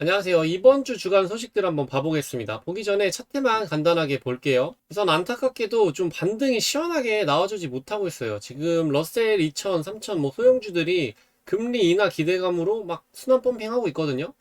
안녕하세요. 이번 주 주간 소식들 한번 봐보겠습니다. 보기 전에 차트만 간단하게 볼게요. 우선 안타깝게도 좀 반등이 시원하게 나와주지 못하고 있어요. 지금 러셀 2000, 3000 뭐 소형주들이 금리 인하 기대감으로 막 순환 펌핑하고 있거든요.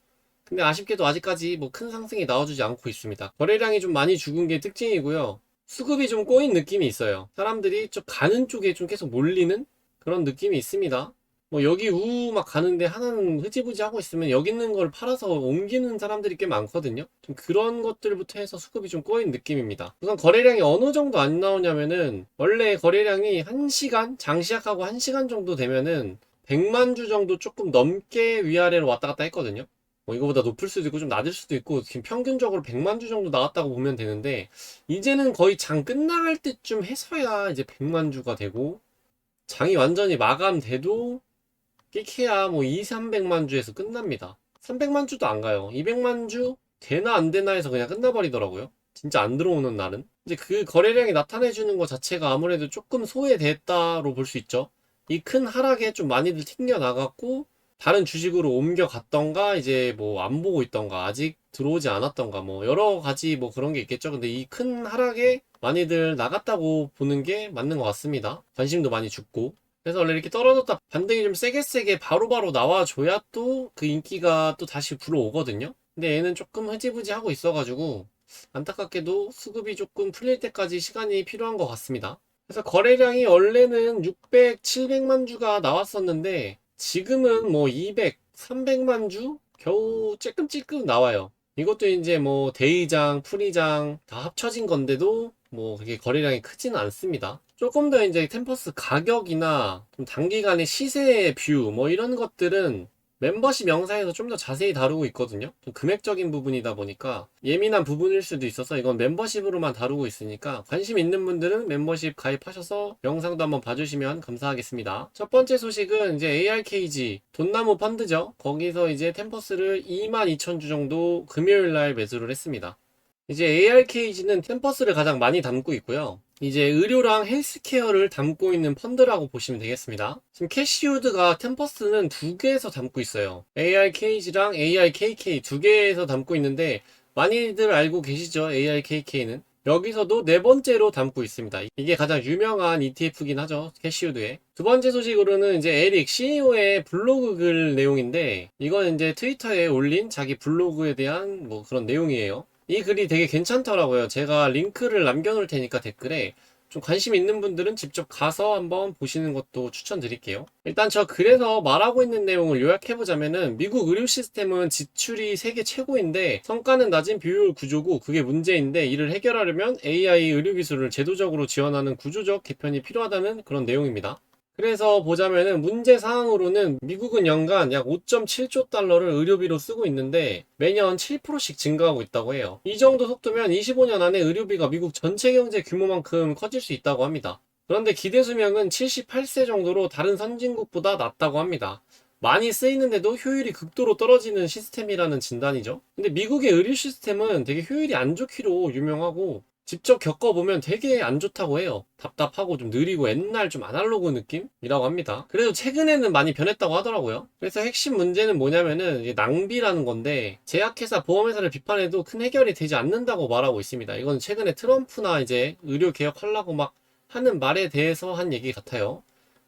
근데 아쉽게도 아직까지 뭐 큰 상승이 나와주지 않고 있습니다. 거래량이 좀 많이 죽은 게 특징이고요. 수급이 좀 꼬인 느낌이 있어요. 사람들이 좀 가는 쪽에 좀 계속 몰리는 그런 느낌이 있습니다. 뭐 여기 우 막 가는데 하나는 흐지부지 하고 있으면 여기 있는 걸 팔아서 옮기는 사람들이 꽤 많거든요. 좀 그런 것들부터 해서 수급이 좀 꼬인 느낌입니다. 우선 거래량이 어느 정도 안 나오냐면은 원래 거래량이 1시간 장시작하고 1시간 정도 되면은 100만 주 정도 조금 넘게 위아래로 왔다 갔다 했거든요. 뭐 이거보다 높을 수도 있고 좀 낮을 수도 있고 지금 평균적으로 100만 주 정도 나왔다고 보면 되는데 이제는 거의 장 끝나갈 때쯤 해서야 이제 100만 주가 되고 장이 완전히 마감돼도 끼케야 뭐 2, 300만 주에서 끝납니다. 300만 주도 안 가요. 200만 주 되나 안 되나 해서 그냥 끝나버리더라고요. 진짜 안 들어오는 날은. 이제 그 거래량이 나타내주는 것 자체가 아무래도 조금 소외됐다로 볼 수 있죠. 이 큰 하락에 좀 많이들 튕겨 나갔고 다른 주식으로 옮겨갔던가 이제 뭐 안 보고 있던가 아직 들어오지 않았던가 뭐 여러 가지 뭐 그런 게 있겠죠. 근데 이 큰 하락에 많이들 나갔다고 보는 게 맞는 것 같습니다. 관심도 많이 죽고. 그래서 원래 이렇게 떨어졌다 반등이 좀 세게 바로바로 나와줘야 또 그 인기가 또 다시 불어오거든요. 근데 얘는 조금 흐지부지 하고 있어가지고 안타깝게도 수급이 조금 풀릴 때까지 시간이 필요한 것 같습니다. 그래서 거래량이 원래는 600, 700만 주가 나왔었는데 지금은 뭐 200, 300만 주 겨우 찔끔찔끔 나와요. 이것도 이제 뭐 대이장, 풀이장 다 합쳐진 건데도 뭐 그게 거래량이 크지는 않습니다. 조금 더 이제 템퍼스 가격이나 좀 단기간의 시세 뷰 뭐 이런 것들은 멤버십 영상에서 좀 더 자세히 다루고 있거든요. 좀 금액적인 부분이다 보니까 예민한 부분일 수도 있어서 이건 멤버십으로만 다루고 있으니까 관심 있는 분들은 멤버십 가입하셔서 영상도 한번 봐주시면 감사하겠습니다. 첫 번째 소식은 이제 ARKG 돈나무 펀드죠. 거기서 이제 템퍼스를 22,000주 정도 금요일 날 매수를 했습니다. 이제 ARKG는 템퍼스를 가장 많이 담고 있고요. 이제 의료랑 헬스케어를 담고 있는 펀드라고 보시면 되겠습니다. 지금 캐시우드가 템퍼스는 두 개에서 담고 있어요. ARKG랑 ARKK 두 개에서 담고 있는데 많이들 알고 계시죠? ARKK는. 여기서도 네 번째로 담고 있습니다. 이게 가장 유명한 ETF긴 하죠. 캐시우드에. 두 번째 소식으로는 이제 에릭 CEO의 블로그 글 내용인데 이건 이제 트위터에 올린 자기 블로그에 대한 뭐 그런 내용이에요. 이 글이 되게 괜찮더라고요. 제가 링크를 남겨놓을 테니까 댓글에 좀 관심 있는 분들은 직접 가서 한번 보시는 것도 추천드릴게요. 일단 저 글에서 말하고 있는 내용을 요약해보자면은 미국 의료 시스템은 지출이 세계 최고인데 성과는 낮은 비효율 구조고 그게 문제인데 이를 해결하려면 AI 의료 기술을 제도적으로 지원하는 구조적 개편이 필요하다는 그런 내용입니다. 그래서 보자면은 문제 사항으로는 미국은 연간 약 5.7조 달러를 의료비로 쓰고 있는데 매년 7%씩 증가하고 있다고 해요. 이 정도 속도면 25년 안에 의료비가 미국 전체 경제 규모만큼 커질 수 있다고 합니다. 그런데 기대 수명은 78세 정도로 다른 선진국보다 낮다고 합니다. 많이 쓰이는데도 효율이 극도로 떨어지는 시스템이라는 진단이죠. 근데 미국의 의료 시스템은 되게 효율이 안 좋기로 유명하고 직접 겪어보면 되게 안 좋다고 해요. 답답하고 좀 느리고 옛날 좀 아날로그 느낌이라고 합니다. 그래도 최근에는 많이 변했다고 하더라고요. 그래서 핵심 문제는 뭐냐면은 이게 낭비라는 건데 제약회사, 보험회사를 비판해도 큰 해결이 되지 않는다고 말하고 있습니다. 이건 최근에 트럼프나 이제 의료 개혁하려고 막 하는 말에 대해서 한 얘기 같아요.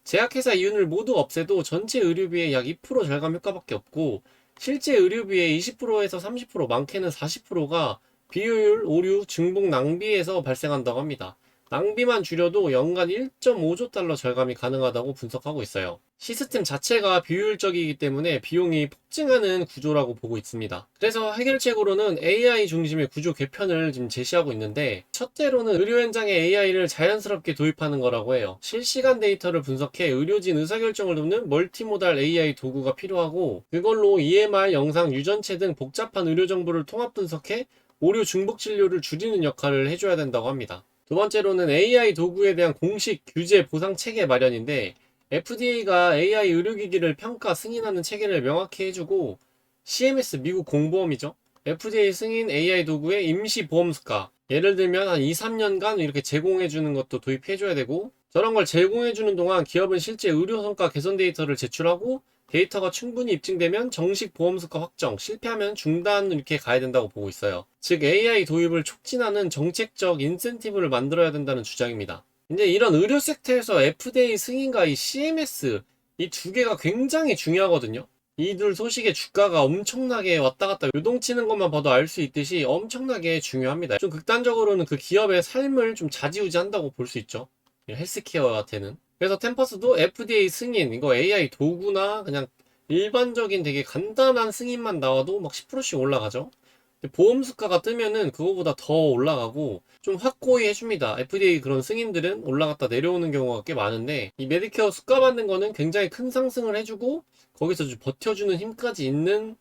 제약회사 이윤을 모두 없애도 전체 의료비의 약 2% 절감 효과밖에 없고 실제 의료비의 20%에서 30%, 많게는 40%가 비효율, 오류, 중복 낭비에서 발생한다고 합니다. 낭비만 줄여도 연간 1.5조 달러 절감이 가능하다고 분석하고 있어요. 시스템 자체가 비효율적이기 때문에 비용이 폭증하는 구조라고 보고 있습니다. 그래서 해결책으로는 AI 중심의 구조 개편을 지금 제시하고 있는데 첫째로는 의료 현장에 AI를 자연스럽게 도입하는 거라고 해요. 실시간 데이터를 분석해 의료진 의사결정을 돕는 멀티모달 AI 도구가 필요하고 그걸로 EMR, 영상, 유전체 등 복잡한 의료 정보를 통합 분석해 오류 중복 진료를 줄이는 역할을 해줘야 된다고 합니다. 두 번째로는 AI 도구에 대한 공식 규제 보상 체계 마련인데 FDA가 AI 의료기기를 평가 승인하는 체계를 명확히 해주고 CMS 미국 공보험이죠. FDA 승인 AI 도구의 임시 보험수가 예를 들면 한 2, 3년간 이렇게 제공해주는 것도 도입해줘야 되고 저런 걸 제공해주는 동안 기업은 실제 의료 성과 개선 데이터를 제출하고 데이터가 충분히 입증되면 정식 보험수가 확정, 실패하면 중단 이렇게 가야 된다고 보고 있어요. 즉 AI 도입을 촉진하는 정책적 인센티브를 만들어야 된다는 주장입니다. 이제 이런 의료 섹터에서 FDA 승인과 이 CMS 이 두 개가 굉장히 중요하거든요. 이 둘 소식에 주가가 엄청나게 왔다 갔다 요동치는 것만 봐도 알 수 있듯이 엄청나게 중요합니다. 좀 극단적으로는 그 기업의 삶을 좀 좌지우지한다고 볼 수 있죠. 헬스케어한테는. 그래서 템퍼스도 FDA 승인, 이거 AI 도구나 그냥 일반적인 되게 간단한 승인만 나와도 막 10%씩 올라가죠. 보험 수가가 뜨면은 그거보다 더 올라가고 좀 확고히 해줍니다. FDA 그런 승인들은 올라갔다 내려오는 경우가 꽤 많은데 이 메디케어 수가 받는 거는 굉장히 큰 상승을 해주고 거기서 좀 버텨주는 힘까지 있는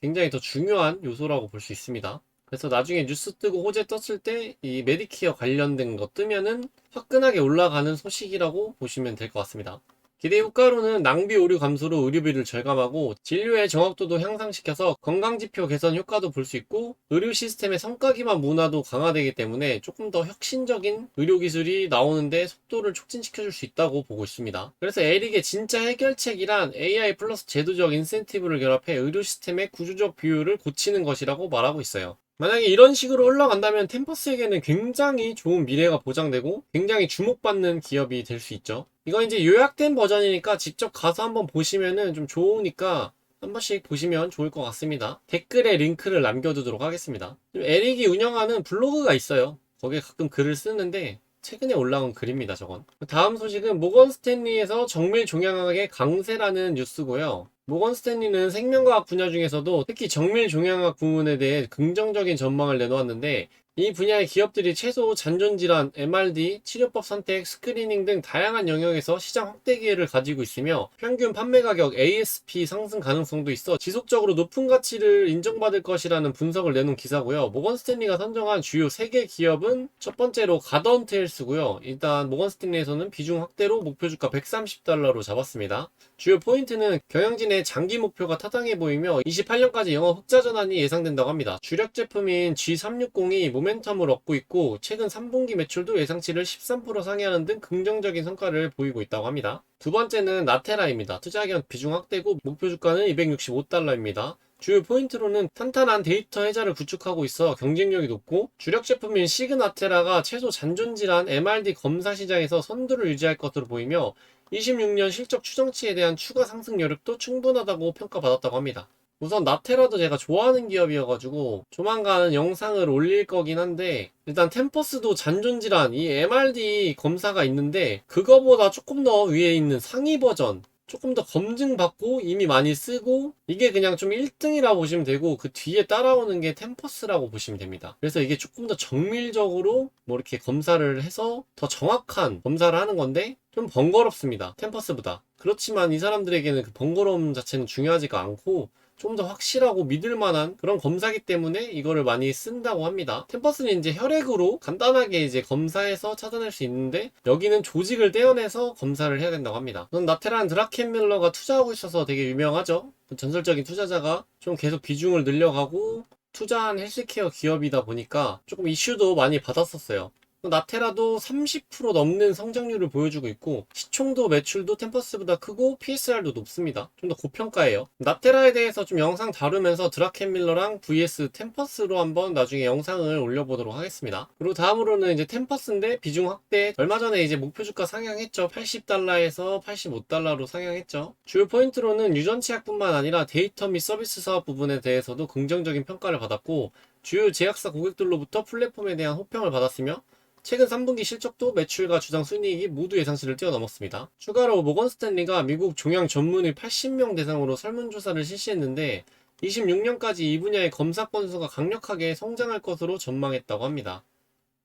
굉장히 더 중요한 요소라고 볼 수 있습니다. 그래서 나중에 뉴스 뜨고 호재 떴을 때 이 메디케어 관련된 거 뜨면은 화끈하게 올라가는 소식이라고 보시면 될 것 같습니다. 기대 효과로는 낭비 오류 감소로 의료비를 절감하고 진료의 정확도도 향상시켜서 건강지표 개선 효과도 볼 수 있고 의료 시스템의 성과 기반 문화도 강화되기 때문에 조금 더 혁신적인 의료기술이 나오는데 속도를 촉진시켜줄 수 있다고 보고 있습니다. 그래서 에릭의 진짜 해결책이란 AI 플러스 제도적 인센티브를 결합해 의료 시스템의 구조적 비율을 고치는 것이라고 말하고 있어요. 만약에 이런 식으로 흘러간다면 템퍼스에게는 굉장히 좋은 미래가 보장되고 굉장히 주목받는 기업이 될 수 있죠. 이건 이제 요약된 버전이니까 직접 가서 한번 보시면은 좀 좋으니까 한 번씩 보시면 좋을 것 같습니다. 댓글에 링크를 남겨두도록 하겠습니다. 에릭이 운영하는 블로그가 있어요. 거기에 가끔 글을 쓰는데 최근에 올라온 글입니다, 저건. 다음 소식은 모건 스탠리에서 정밀 종양학의 강세라는 뉴스고요. 모건 스탠리는 생명과학 분야 중에서도 특히 정밀 종양학 부문에 대해 긍정적인 전망을 내놓았는데 이 분야의 기업들이 최소 잔존질환, MRD, 치료법 선택, 스크리닝 등 다양한 영역에서 시장 확대 기회를 가지고 있으며 평균 판매 가격 ASP 상승 가능성도 있어 지속적으로 높은 가치를 인정받을 것이라는 분석을 내놓은 기사고요. 모건 스탠리가 선정한 주요 3개 기업은 첫 번째로 가던트 헬스고요. 일단 모건 스탠리에서는 비중 확대로 목표 주가 $130로 잡았습니다. 주요 포인트는 경영진의 장기 목표가 타당해 보이며 28년까지 영업 흑자 전환이 예상된다고 합니다. 주력 제품인 G360이 모멘텀을 얻고 있고 최근 3분기 매출도 예상치를 13% 상회하는 등 긍정적인 성과를 보이고 있다고 합니다. 두 번째는 나테라입니다. 투자 기업 비중 확대고 목표 주가는 $265입니다. 주요 포인트로는 탄탄한 데이터 해자를 구축하고 있어 경쟁력이 높고 주력 제품인 시그나테라가 최소 잔존질환 MRD 검사 시장에서 선두를 유지할 것으로 보이며 26년 실적 추정치에 대한 추가 상승 여력도 충분하다고 평가받았다고 합니다. 우선 나테라도 제가 좋아하는 기업이어가지고 조만간 영상을 올릴 거긴 한데 일단 템퍼스도 잔존질환 이 MRD 검사가 있는데 그거보다 조금 더 위에 있는 상위 버전 조금 더 검증받고 이미 많이 쓰고 이게 그냥 좀 1등이라고 보시면 되고 그 뒤에 따라오는 게 템퍼스라고 보시면 됩니다. 그래서 이게 조금 더 정밀적으로 뭐 이렇게 검사를 해서 더 정확한 검사를 하는 건데 좀 번거롭습니다. 템퍼스보다. 그렇지만 이 사람들에게는 그 번거로움 자체는 중요하지가 않고 좀 더 확실하고 믿을 만한 그런 검사기 때문에 이거를 많이 쓴다고 합니다. 템퍼스는 이제 혈액으로 간단하게 이제 검사해서 찾아낼 수 있는데 여기는 조직을 떼어내서 검사를 해야 된다고 합니다. 우선 나테란 드라켄밀러가 투자하고 있어서 되게 유명하죠. 전설적인 투자자가 좀 계속 비중을 늘려가고 투자한 헬스케어 기업이다 보니까 조금 이슈도 많이 받았었어요. 나테라도 30% 넘는 성장률을 보여주고 있고 시총도 매출도 템퍼스보다 크고 PSR도 높습니다. 좀 더 고평가예요. 나테라에 대해서 좀 영상 다루면서 드라켄밀러랑 vs 템퍼스로 한번 나중에 영상을 올려보도록 하겠습니다. 그리고 다음으로는 이제 템퍼스인데 비중 확대 얼마 전에 이제 목표 주가 상향했죠. $80에서 $85로 상향했죠. 주요 포인트로는 유전치약뿐만 아니라 데이터 및 서비스 사업 부분에 대해서도 긍정적인 평가를 받았고 주요 제약사 고객들로부터 플랫폼에 대한 호평을 받았으며 최근 3분기 실적도 매출과 주당 순이익이 모두 예상치를 뛰어넘었습니다. 추가로 모건 스탠리가 미국 종양 전문의 80명 대상으로 설문조사를 실시했는데 26년까지 이 분야의 검사 건수가 강력하게 성장할 것으로 전망했다고 합니다.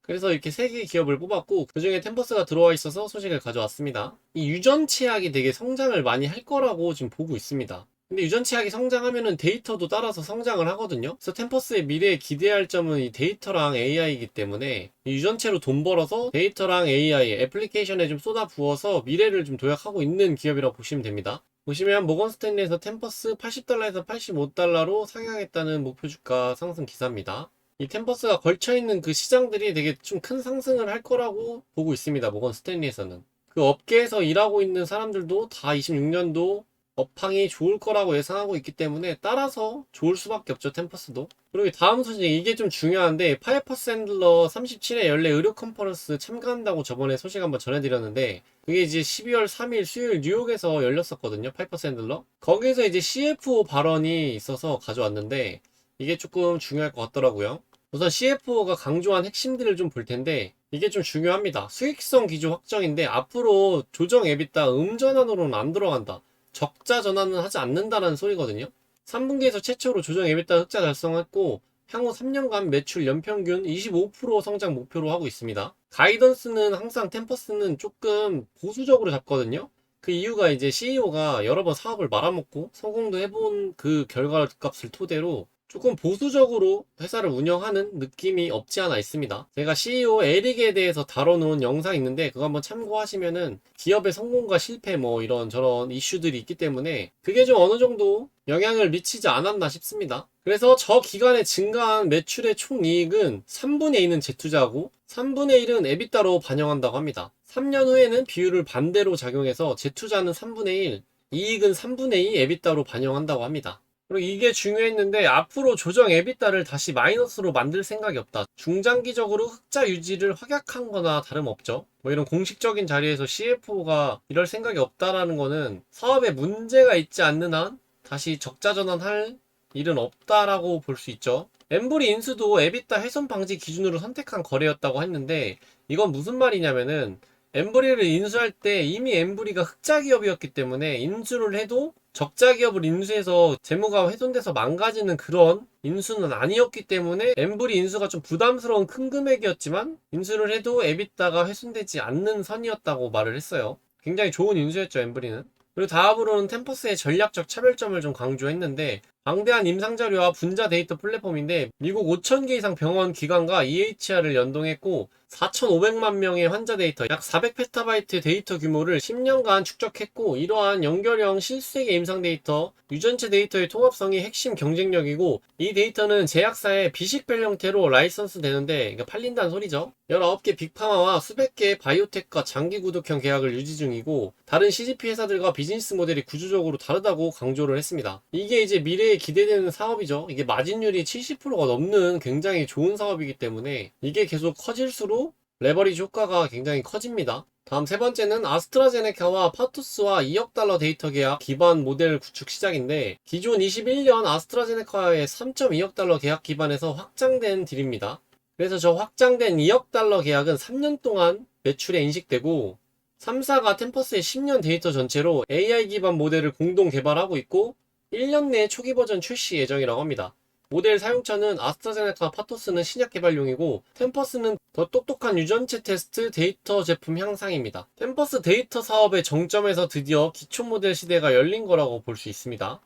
그래서 이렇게 3개 기업을 뽑았고 그중에 템퍼스가 들어와 있어서 소식을 가져왔습니다. 이 유전치약이 되게 성장을 많이 할 거라고 지금 보고 있습니다. 근데 유전치약이 성장하면은 데이터도 따라서 성장을 하거든요. 그래서 템퍼스의 미래에 기대할 점은 이 데이터랑 AI이기 때문에 이 유전체로 돈 벌어서 데이터랑 AI 애플리케이션에 좀 쏟아 부어서 미래를 좀 도약하고 있는 기업이라고 보시면 됩니다. 보시면 모건 스탠리에서 템퍼스 $80에서 $85로 상향했다는 목표 주가 상승 기사입니다. 이 템퍼스가 걸쳐있는 그 시장들이 되게 좀 큰 상승을 할 거라고 보고 있습니다. 모건 스탠리에서는. 그 업계에서 일하고 있는 사람들도 다 26년도 업황이 좋을 거라고 예상하고 있기 때문에 따라서 좋을 수밖에 없죠, 템퍼스도. 그리고 다음 소식, 이게 좀 중요한데, 파이퍼 샌들러 37회 연례 의료 컨퍼런스 참가한다고 저번에 소식 한번 전해드렸는데, 그게 이제 12월 3일 수요일 뉴욕에서 열렸었거든요, 파이퍼 샌들러. 거기서 이제 CFO 발언이 있어서 가져왔는데, 이게 조금 중요할 것 같더라고요. 우선 CFO가 강조한 핵심들을 좀 볼 텐데, 이게 좀 중요합니다. 수익성 기조 확정인데, 앞으로 조정 EBITDA 음전환으로는 안 들어간다. 적자 전환은 하지 않는다는 소리거든요. 3분기에서 최초로 조정 EBITDA 흑자 달성했고 향후 3년간 매출 연평균 25% 성장 목표로 하고 있습니다. 가이던스는 항상 템퍼스는 조금 보수적으로 잡거든요. 그 이유가 이제 CEO가 여러 번 사업을 말아먹고 성공도 해본 그 결과값을 토대로 조금 보수적으로 회사를 운영하는 느낌이 없지 않아 있습니다. 제가 CEO 에릭에 대해서 다뤄놓은 영상이 있는데 그거 한번 참고하시면은 기업의 성공과 실패 뭐 이런 저런 이슈들이 있기 때문에 그게 좀 어느 정도 영향을 미치지 않았나 싶습니다. 그래서 저 기간에 증가한 매출의 총이익은 3분의 2는 재투자하고 3분의 1은 에비타로 반영한다고 합니다. 3년 후에는 비율을 반대로 작용해서 재투자는 3분의 1, 이익은 3분의 2 에비타로 반영한다고 합니다. 그리고 이게 중요했는데 앞으로 조정 에비타를 다시 마이너스로 만들 생각이 없다. 중장기적으로 흑자 유지를 확약한 거나 다름없죠. 뭐 이런 공식적인 자리에서 CFO가 이럴 생각이 없다라는 거는 사업에 문제가 있지 않는 한 다시 적자 전환할 일은 없다라고 볼 수 있죠. 엠브리 인수도 에비타 훼손 방지 기준으로 선택한 거래였다고 했는데 이건 무슨 말이냐면은 엠브리를 인수할 때 이미 엠브리가 흑자 기업이었기 때문에 인수를 해도 적자 기업을 인수해서 재무가 훼손돼서 망가지는 그런 인수는 아니었기 때문에 엠브리 인수가 좀 부담스러운 큰 금액이었지만 인수를 해도 에비타가 훼손되지 않는 선이었다고 말을 했어요. 굉장히 좋은 인수였죠, 엠브리는. 그리고 다음으로는 템퍼스의 전략적 차별점을 좀 강조했는데 방대한 임상자료와 분자 데이터 플랫폼인데 미국 5,000개 이상 병원 기관과 EHR을 연동했고 4,500만 명의 환자 데이터 약 400페타바이트 데이터 규모를 10년간 축적했고 이러한 연결형 실세계 임상 데이터 유전체 데이터의 통합성이 핵심 경쟁력이고 이 데이터는 제약사의 비식별 형태로 라이선스 되는데 그러니까 팔린다는 소리죠. 19개 빅파마와 수백 개의 바이오텍과 장기 구독형 계약을 유지 중이고 다른 CGP 회사들과 비즈니스 모델이 구조적으로 다르다고 강조를 했습니다. 이게 이제 미래에 기대되는 사업이죠. 이게 마진율이 70%가 넘는 굉장히 좋은 사업이기 때문에 이게 계속 커질수록 레버리지 효과가 굉장히 커집니다. 다음 세 번째는 아스트라제네카와 파투스와 2억 달러 데이터 계약 기반 모델 구축 시작인데 기존 21년 아스트라제네카의 3.2억 달러 계약 기반에서 확장된 딜입니다. 그래서 저 확장된 2억 달러 계약은 3년 동안 매출에 인식되고 3사가 템퍼스의 10년 데이터 전체로 AI 기반 모델을 공동 개발하고 있고 1년 내에 초기 버전 출시 예정이라고 합니다. 모델 사용처는 아스트라제네카 파토스는 신약 개발용이고 템퍼스는 더 똑똑한 유전체 테스트 데이터 제품 향상입니다. 템퍼스 데이터 사업의 정점에서 드디어 기초 모델 시대가 열린 거라고 볼 수 있습니다.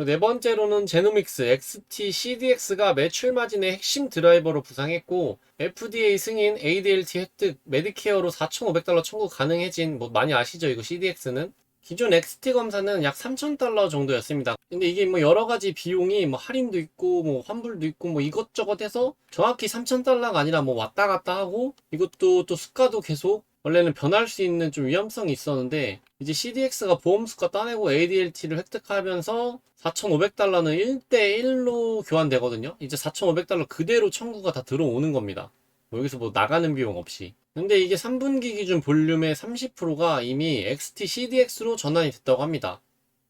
네 번째로는 제노믹스 XT CDX가 매출 마진의 핵심 드라이버로 부상했고 FDA 승인 ADLT 획득 메디케어로 4,500달러 청구 가능해진 뭐 많이 아시죠 이거 CDX는 기존 XT 검사는 약 3,000달러 정도였습니다. 근데 이게 뭐 여러 가지 비용이 뭐 할인도 있고 뭐 환불도 있고 뭐 이것저것 해서 정확히 3,000달러가 아니라 뭐 왔다 갔다 하고 이것도 또 수가도 계속 원래는 변할 수 있는 좀 위험성이 있었는데 이제 CDX가 보험 수가 따내고 ADLT를 획득하면서 4,500달러는 1대1로 교환되거든요. 이제 4,500달러 그대로 청구가 다 들어오는 겁니다. 뭐 여기서 뭐 나가는 비용 없이. 근데 이게 3분기 기준 볼륨의 30%가 이미 XT CDX로 전환이 됐다고 합니다.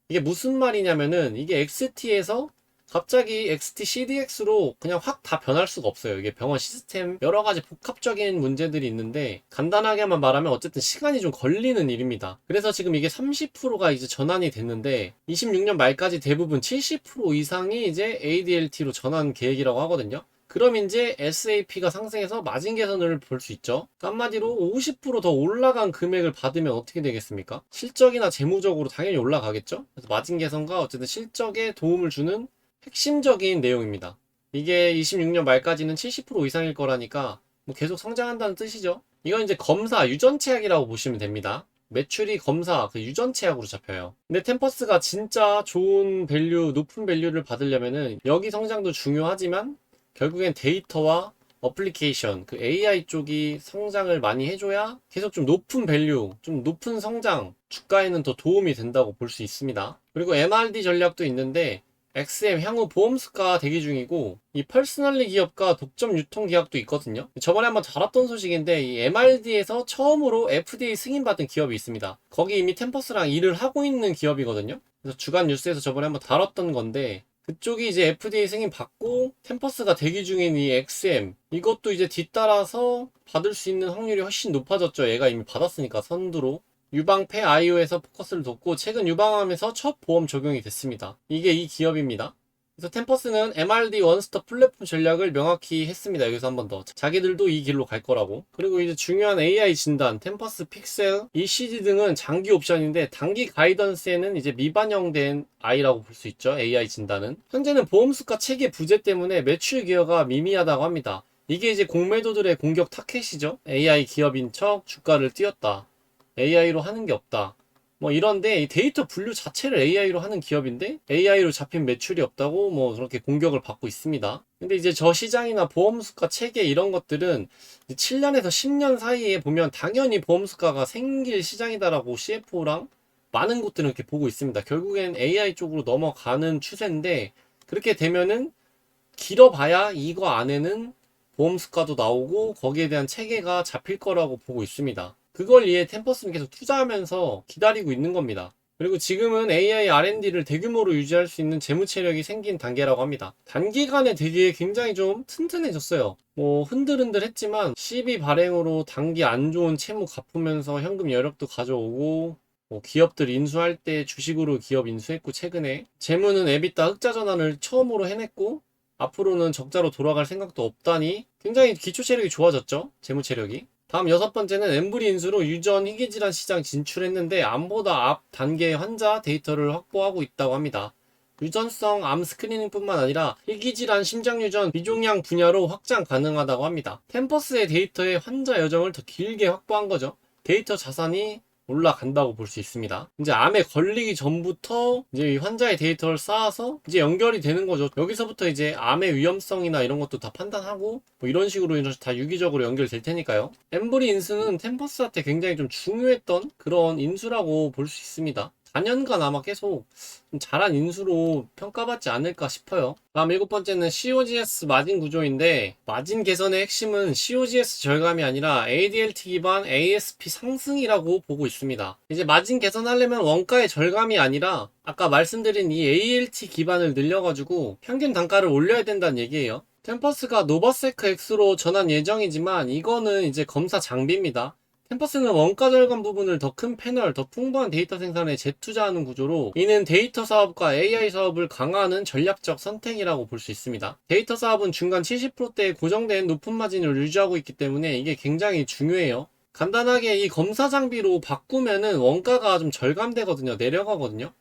이게 무슨 말이냐면은 이게 XT에서 갑자기 XT CDX로 그냥 확 다 변할 수가 없어요. 이게 병원 시스템 여러 가지 복합적인 문제들이 있는데 간단하게만 말하면 어쨌든 시간이 좀 걸리는 일입니다. 그래서 지금 이게 30%가 이제 전환이 됐는데 26년 말까지 대부분 70% 이상이 이제 ADLT로 전환 계획이라고 하거든요. 그럼 이제 SAP가 상승해서 마진 개선을 볼 수 있죠. 한마디로 50%더 올라간 금액을 받으면 어떻게 되겠습니까? 실적이나 재무적으로 당연히 올라가겠죠. 그래서 마진 개선과 어쨌든 실적에 도움을 주는 핵심적인 내용입니다. 이게 26년 말까지는 70% 이상일 거라니까 뭐 계속 성장한다는 뜻이죠. 이건 이제 검사, 유전체약이라고 보시면 됩니다. 매출이 검사, 그 유전체약으로 잡혀요. 근데 템퍼스가 진짜 좋은 밸류, 높은 밸류를 받으려면은 여기 성장도 중요하지만 결국엔 데이터와 어플리케이션, 그 AI 쪽이 성장을 많이 해줘야 계속 좀 높은 밸류, 좀 높은 성장, 주가에는 더 도움이 된다고 볼 수 있습니다. 그리고 MRD 전략도 있는데 XM 향후 보험수가 대기 중이고, 이 퍼스널리 기업과 독점 유통 계약도 있거든요. 저번에 한번 다뤘던 소식인데 이 MRD에서 처음으로 FDA 승인받은 기업이 있습니다. 거기 이미 템퍼스랑 일을 하고 있는 기업이거든요. 그래서 주간 뉴스에서 저번에 한번 다뤘던 건데, 그쪽이 이제 FDA 승인 받고 템퍼스가 대기 중인 이 XM, 이것도 이제 뒤따라서 받을 수 있는 확률이 훨씬 높아졌죠. 얘가 이미 받았으니까 선두로. 유방폐 IO에서 포커스를 뒀고 최근 유방암에서 첫 보험 적용이 됐습니다. 이게 이 기업입니다. 그래서 템퍼스는 MRD 원스톱 플랫폼 전략을 명확히 했습니다. 여기서 한 번 더. 자기들도 이 길로 갈 거라고. 그리고 이제 중요한 AI 진단, 템퍼스 픽셀, ECG 등은 장기 옵션인데 단기 가이던스에는 이제 미반영된 I라고 볼 수 있죠. AI 진단은. 현재는 보험수가 체계 부재 때문에 매출 기여가 미미하다고 합니다. 이게 이제 공매도들의 공격 타켓이죠. AI 기업인 척 주가를 띄웠다. AI로 하는 게 없다. 뭐 이런데 이 데이터 분류 자체를 AI로 하는 기업인데 AI로 잡힌 매출이 없다고 뭐 그렇게 공격을 받고 있습니다. 근데 이제 저 시장이나 보험수가 체계 이런 것들은 7년에서 10년 사이에 보면 당연히 보험수가가 생길 시장이다라고 CFO랑 많은 곳들은 이렇게 보고 있습니다. 결국엔 AI 쪽으로 넘어가는 추세인데 그렇게 되면은 길어봐야 이거 안에는 보험수가도 나오고 거기에 대한 체계가 잡힐 거라고 보고 있습니다. 그걸 이해 템퍼스는 계속 투자하면서 기다리고 있는 겁니다. 그리고 지금은 AI R&D를 대규모로 유지할 수 있는 재무 체력이 생긴 단계라고 합니다. 단기간에 되게 굉장히 좀 튼튼해졌어요. 뭐 흔들흔들 했지만 CB 발행으로 단기 안 좋은 채무 갚으면서 현금 여력도 가져오고 뭐 기업들 인수할 때 주식으로 기업 인수했고 최근에 재무는 EBITDA 흑자 전환을 처음으로 해냈고 앞으로는 적자로 돌아갈 생각도 없다니 굉장히 기초 체력이 좋아졌죠. 재무 체력이. 다음 6번째는 엠브리 인수로 유전 희귀질환 시장 진출했는데 암보다 앞 단계의 환자 데이터를 확보하고 있다고 합니다. 유전성 암 스크리닝뿐만 아니라 희귀질환 심장유전 비종양 분야로 확장 가능하다고 합니다. 템퍼스의 데이터의 환자 여정을 더 길게 확보한 거죠. 데이터 자산이 올라간다고 볼 수 있습니다. 이제 암에 걸리기 전부터 이제 이 환자의 데이터를 쌓아서 이제 연결이 되는 거죠. 여기서부터 이제 암의 위험성이나 이런 것도 다 판단하고 뭐 이런 식으로 인해서 다 유기적으로 연결될 테니까요. 엠브리 인수는 템퍼스한테 굉장히 좀 중요했던 그런 인수라고 볼 수 있습니다. 4년간 아마 계속 좀 잘한 인수로 평가받지 않을까 싶어요. 다음 7번째는 COGS 마진 구조인데 마진 개선의 핵심은 COGS 절감이 아니라 ADLT 기반 ASP 상승이라고 보고 있습니다. 이제 마진 개선하려면 원가의 절감이 아니라 아까 말씀드린 이 ALT 기반을 늘려가지고 평균 단가를 올려야 된다는 얘기예요. 템퍼스가 노바세크 X로 전환 예정이지만 이거는 이제 검사 장비입니다. 템퍼스는 원가 절감 부분을 더 큰 패널, 더 풍부한 데이터 생산에 재투자하는 구조로 이는 데이터 사업과 AI 사업을 강화하는 전략적 선택이라고 볼 수 있습니다. 데이터 사업은 중간 70%대의 고정된 높은 마진을 유지하고 있기 때문에 이게 굉장히 중요해요. 간단하게 이 검사 장비로 바꾸면은 원가가 좀 절감되거든요. 내려가거든요.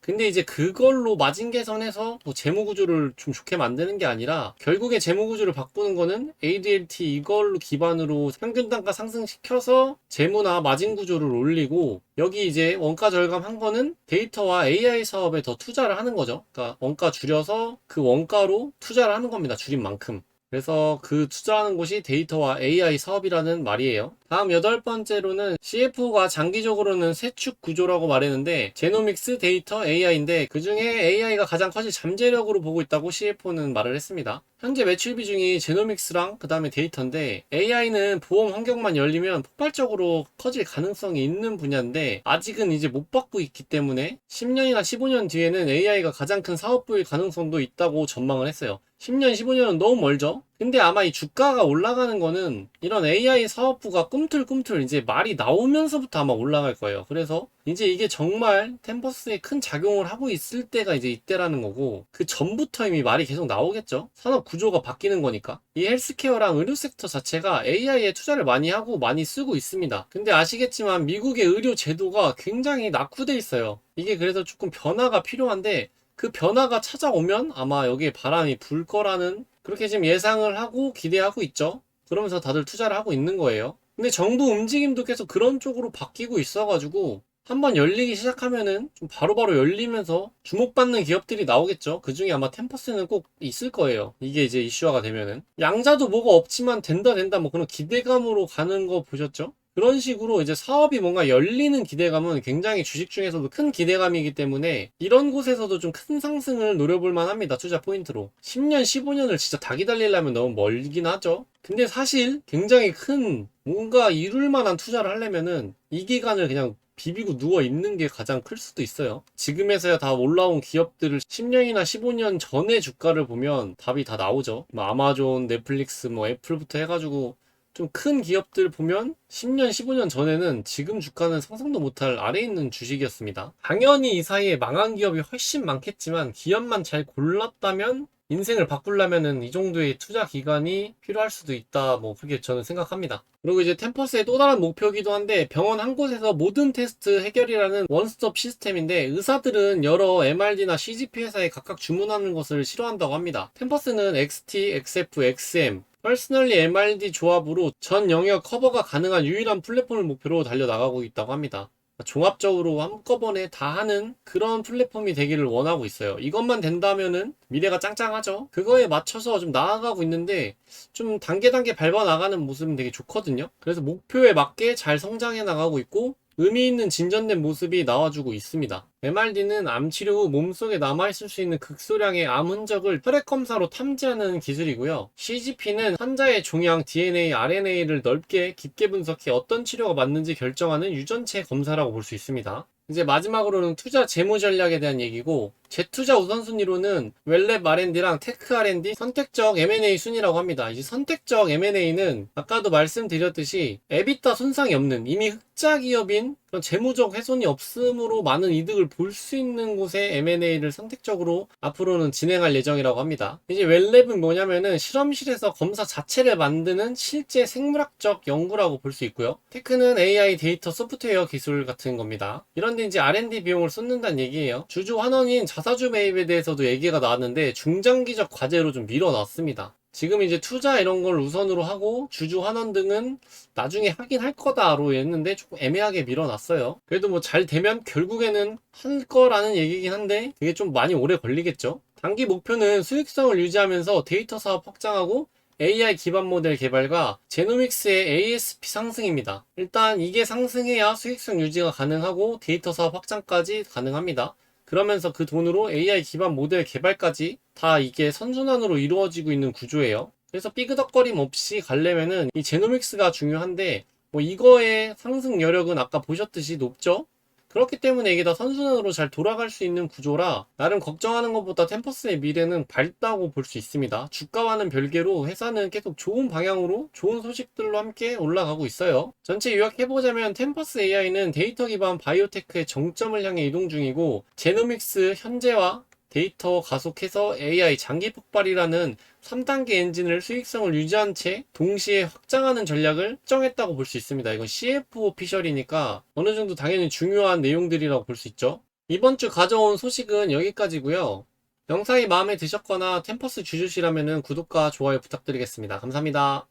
근데 이제 그걸로 마진 개선해서 뭐 재무 구조를 좀 좋게 만드는 게 아니라 결국에 재무 구조를 바꾸는 거는 ADLT 이걸로 기반으로 평균 단가 상승시켜서 재무나 마진 구조를 올리고 여기 이제 원가 절감한 거는 데이터와 AI 사업에 더 투자를 하는 거죠. 그러니까 원가 줄여서 그 원가로 투자를 하는 겁니다. 줄인 만큼. 그래서 그 투자하는 곳이 데이터와 AI 사업이라는 말이에요. 다음 8번째로는 CFO가 장기적으로는 세축 구조라고 말했는데 제노믹스, 데이터, AI인데 그 중에 AI가 가장 커질 잠재력으로 보고 있다고 CFO는 말을 했습니다. 현재 매출 비중이 제노믹스랑 그 다음에 데이터인데 AI는 보험 환경만 열리면 폭발적으로 커질 가능성이 있는 분야인데 아직은 이제 못 받고 있기 때문에 10년이나 15년 뒤에는 AI가 가장 큰 사업부일 가능성도 있다고 전망을 했어요. 10년, 15년은 너무 멀죠? 근데 아마 이 주가가 올라가는 거는 이런 AI 사업부가 꿈틀꿈틀 이제 말이 나오면서부터 아마 올라갈 거예요. 그래서 이제 이게 정말 템퍼스에 큰 작용을 하고 있을 때가 이제 이때라는 거고 그 전부터 이미 말이 계속 나오겠죠? 산업 구조가 바뀌는 거니까. 이 헬스케어랑 의료 섹터 자체가 AI에 투자를 많이 하고 많이 쓰고 있습니다. 근데 아시겠지만 미국의 의료 제도가 굉장히 낙후돼 있어요. 이게 그래서 조금 변화가 필요한데 그 변화가 찾아오면 아마 여기에 바람이 불 거라는 그렇게 지금 예상을 하고 기대하고 있죠. 그러면서 다들 투자를 하고 있는 거예요. 근데 정부 움직임도 계속 그런 쪽으로 바뀌고 있어가지고 한번 열리기 시작하면은 좀 바로바로 열리면서 주목받는 기업들이 나오겠죠. 그 중에 아마 템퍼스는 꼭 있을 거예요. 이게 이제 이슈화가 되면은. 양자도 뭐가 없지만 된다 뭐 그런 기대감으로 가는 거 보셨죠? 그런 식으로 이제 사업이 뭔가 열리는 기대감은 굉장히 주식 중에서도 큰 기대감이기 때문에 이런 곳에서도 좀 큰 상승을 노려볼 만합니다. 투자 포인트로. 10년, 15년을 진짜 다 기다리려면 너무 멀긴 하죠. 근데 사실 굉장히 큰 뭔가 이룰 만한 투자를 하려면은 이 기간을 그냥 비비고 누워 있는 게 가장 클 수도 있어요. 지금에서야 다 올라온 기업들을 10년이나 15년 전의 주가를 보면 답이 다 나오죠. 뭐 아마존, 넷플릭스, 뭐 애플부터 해가지고 좀 큰 기업들 보면 10년, 15년 전에는 지금 주가는 상상도 못할 아래에 있는 주식이었습니다. 당연히 이 사이에 망한 기업이 훨씬 많겠지만 기업만 잘 골랐다면 인생을 바꾸려면은 이 정도의 투자 기간이 필요할 수도 있다. 뭐 그렇게 저는 생각합니다. 그리고 이제 템퍼스의 또 다른 목표이기도 한데 병원 한 곳에서 모든 테스트 해결이라는 원스톱 시스템인데 의사들은 여러 MRD나 CGP 회사에 각각 주문하는 것을 싫어한다고 합니다. 템퍼스는 XT, XF, XM 퍼스널리 MRD 조합으로 전 영역 커버가 가능한 유일한 플랫폼을 목표로 달려나가고 있다고 합니다. 종합적으로 한꺼번에 다 하는 그런 플랫폼이 되기를 원하고 있어요. 이것만 된다면은 미래가 짱짱하죠. 그거에 맞춰서 좀 나아가고 있는데 좀 단계 밟아 나가는 모습은 되게 좋거든요. 그래서 목표에 맞게 잘 성장해 나가고 있고 의미 있는 진전된 모습이 나와주고 있습니다. MRD는 암 치료 후 몸속에 남아있을 수 있는 극소량의 암 흔적을 혈액 검사로 탐지하는 기술이고요. CGP는 환자의 종양, DNA, RNA를 넓게 깊게 분석해 어떤 치료가 맞는지 결정하는 유전체 검사라고 볼 수 있습니다. 이제 마지막으로는 투자 재무 전략에 대한 얘기고 재투자 우선순위로는 웰랩 R&D랑 테크 R&D 선택적 M&A 순위라고 합니다. 이제 선택적 M&A는 아까도 말씀드렸듯이 에비타 손상이 없는 이미 흑자 기업인 그런 재무적 훼손이 없음으로 많은 이득을 볼 수 있는 곳에 M&A를 선택적으로 앞으로는 진행할 예정이라고 합니다. 이제 웰랩은 뭐냐면은 실험실에서 검사 자체를 만드는 실제 생물학적 연구라고 볼 수 있고요. 테크는 AI 데이터 소프트웨어 기술 같은 겁니다. 이런데 이제 R&D 비용을 쏟는다는 얘기예요. 주주 환원인 자사주 매입에 대해서도 얘기가 나왔는데 중장기적 과제로 좀 밀어놨습니다. 지금 이제 투자 이런 걸 우선으로 하고 주주 환원 등은 나중에 하긴 할 거다로 했는데 조금 애매하게 밀어놨어요. 그래도 뭐 잘 되면 결국에는 할 거라는 얘기긴 한데 되게 좀 많이 오래 걸리겠죠. 단기 목표는 수익성을 유지하면서 데이터 사업 확장하고 AI 기반 모델 개발과 제노믹스의 ASP 상승입니다. 일단 이게 상승해야 수익성 유지가 가능하고 데이터 사업 확장까지 가능합니다. 그러면서 그 돈으로 AI 기반 모델 개발까지 다 이게 선순환으로 이루어지고 있는 구조예요. 그래서 삐그덕거림 없이 가려면은 이 제노믹스가 중요한데 뭐 이거의 상승 여력은 아까 보셨듯이 높죠? 그렇기 때문에 이게 다 선순환으로 잘 돌아갈 수 있는 구조라 나름 걱정하는 것보다 템퍼스의 미래는 밝다고 볼 수 있습니다. 주가와는 별개로 회사는 계속 좋은 방향으로 좋은 소식들로 함께 올라가고 있어요. 전체 요약해보자면 템퍼스 AI는 데이터 기반 바이오테크의 정점을 향해 이동 중이고 제노믹스 현재와 데이터 가속해서 AI 장기 폭발이라는 3단계 엔진을 수익성을 유지한 채 동시에 확장하는 전략을 정했다고 볼 수 있습니다. 이건 CFO 오피셜이니까 어느 정도 당연히 중요한 내용들이라고 볼 수 있죠. 이번 주 가져온 소식은 여기까지고요. 영상이 마음에 드셨거나 템퍼스 주주시라면 구독과 좋아요 부탁드리겠습니다. 감사합니다.